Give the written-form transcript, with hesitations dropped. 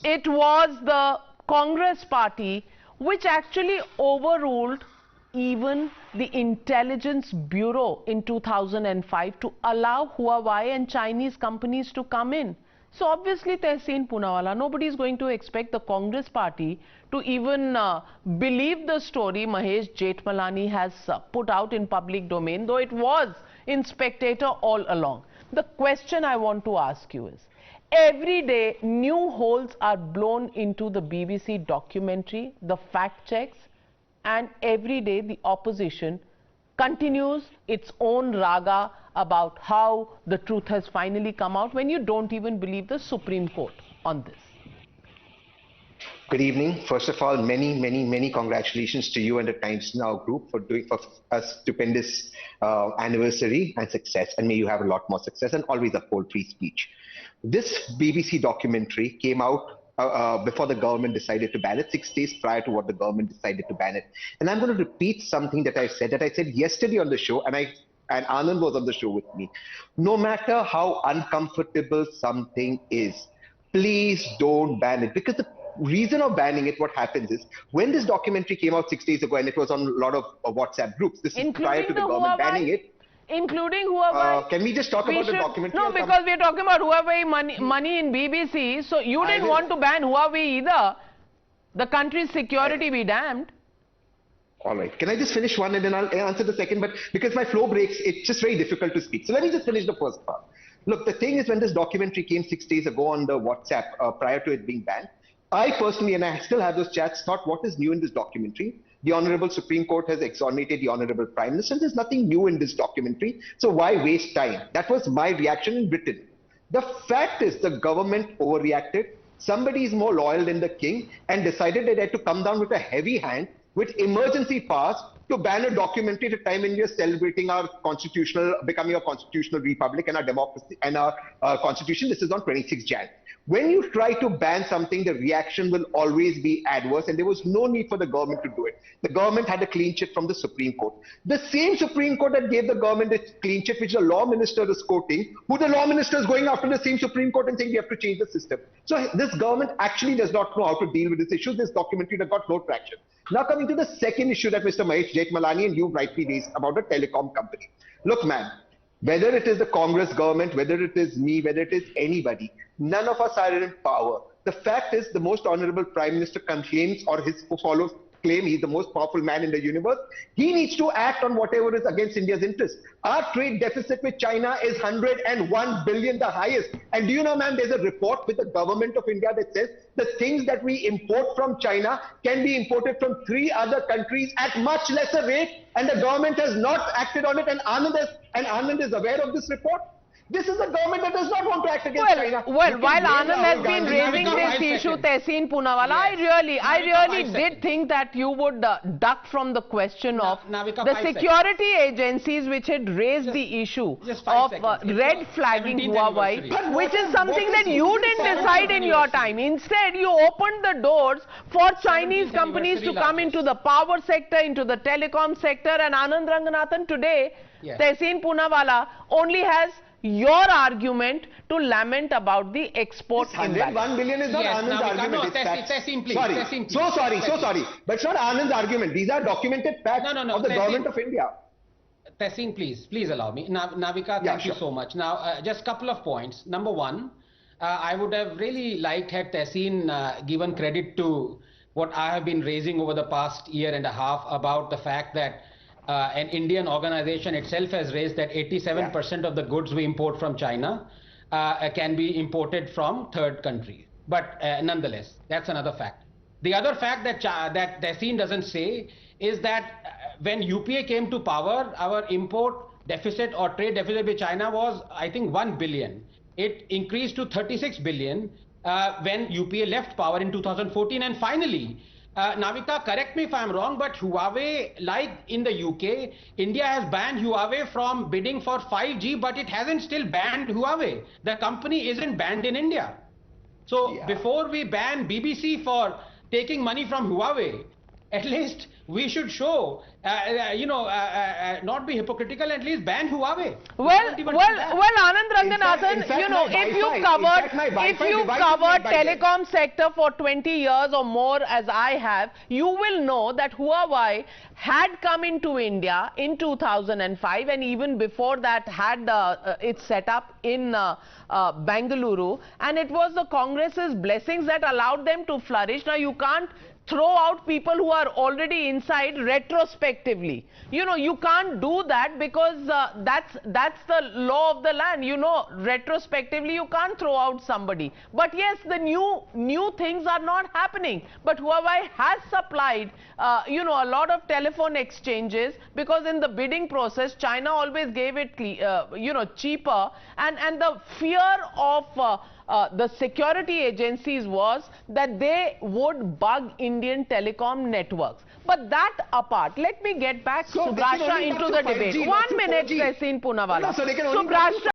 it was the Congress party which actually overruled even the Intelligence Bureau in 2005 to allow Huawei and Chinese companies to come in. So obviously, Tehseen Poonawalla, nobody is going to expect the Congress party to even believe the story Mahesh Jethmalani has put out in public domain, though it was in Spectator all along. The question I want to ask you is, every day new holes are blown into the BBC documentary, the fact checks, and every day the opposition continues its own raga about how the truth has finally come out when you don't even believe the Supreme Court on this. Good evening. First of all, many congratulations to you and the Times Now group for doing for a stupendous anniversary and success. And may you have a lot more success and always uphold free speech. This BBC documentary came out before the government decided to ban it, 6 days prior to what the government decided to ban it. And I'm going to repeat something that I said yesterday on the show, and Anand was on the show with me. No matter how uncomfortable something is, please don't ban it, because the reason of banning it, what happens is, when this documentary came out 6 days ago, and it was on a lot of WhatsApp groups, this is prior to the government banning it. Including Huawei. Can we just talk about the documentary? No, because we are talking about Huawei money in BBC. So you didn't want to ban Huawei either. The country's security be damned. All right. Can I just finish one and then I'll answer the second? But because my flow breaks, it's just very difficult to speak. So let me just finish the first part. Look, the thing is, when this documentary came 6 days ago on the WhatsApp, prior to it being banned, I personally, and I still have those chats, thought, what is new in this documentary? The Honorable Supreme Court has exonerated the Honorable Prime Minister. There's nothing new in this documentary, so why waste time? That was my reaction in Britain. The fact is, the government overreacted. Somebody is more loyal than the king and decided that they had to come down with a heavy hand, with emergency powers, to ban a documentary at a time when we are celebrating our becoming a constitutional republic and our democracy and our constitution. This is on 26 Jan. When you try to ban something, the reaction will always be adverse, and there was no need for the government to do it. The government had a clean chit from the Supreme Court. The same Supreme Court that gave the government a clean chit, which the law minister is quoting, who the law minister is going after the same Supreme Court and saying we have to change the system. So this government actually does not know how to deal with this issue. This documentary has got no traction. Now coming to the second issue that Mr. Mahesh Jethmalani and you rightly raised about the telecom company. Look, man, whether it is the Congress government, whether it is me, whether it is anybody, none of us are in power. The fact is, the most honorable Prime Minister claims, or his followers claim, he's the most powerful man in the universe. He needs to act on whatever is against India's interest. Our trade deficit with China is 101 billion, the highest. And do you know, ma'am, there's a report with the government of India that says the things that we import from China can be imported from 3 other countries at much lesser rate, and the government has not acted on it, and Anand is aware of this report. This is a government that does not want to act against China. Well, while Anand has been raising this issue, Tehseen Poonawalla, I really did think that you would duck from the question of the security agencies which had raised the issue of red flagging Huawei, which is something that you didn't decide in your time. Instead, you opened the doors for Chinese companies to come into the power sector, into the telecom sector, and Anand Ranganathan today, Tehseen Poonawalla, only has your argument to lament about the export imbalance. 101 billion is not Anand's argument. No, Tehseen, please. So sorry. But it's not Anand's argument. These are documented facts of the government of India. Tehseen, please allow me. Navika, thank you so much. Now, just a couple of points. Number one, I would have really liked had Tehseen given credit to what I have been raising over the past year and a half about the fact that an Indian organization itself has raised that 87% of the goods we import from China can be imported from third countries. But nonetheless, that's another fact. The other fact that Tehseen doesn't say is that when UPA came to power, our import deficit or trade deficit with China was, I think, 1 billion. It increased to 36 billion when UPA left power in 2014. And finally, Navika, correct me if I'm wrong, but Huawei, like in the UK, India has banned Huawei from bidding for 5G, but it hasn't still banned Huawei. The company isn't banned in India. So before we ban BBC for taking money from Huawei, at least we should show not be hypocritical, at least ban Huawei. Well, Anand Ranganathan, if you covered telecom sector for 20 years or more, as I have, you will know that Huawei had come into India in 2005, and even before that had its set up in Bengaluru, and it was the Congress's blessings that allowed them to flourish. Now you can't throw out people who are already inside retrospectively. You can't do that, because that's the law of the land. Retrospectively you can't throw out somebody. But yes, the new things are not happening. But Huawei has supplied a lot of telephone exchanges, because in the bidding process China always gave it cheaper, and the fear of the security agencies was that they would bug Indian telecom networks. But that apart, let me get back Subrashta into the debate. 1 minute, Tehseen Poonawalla. No, so they can only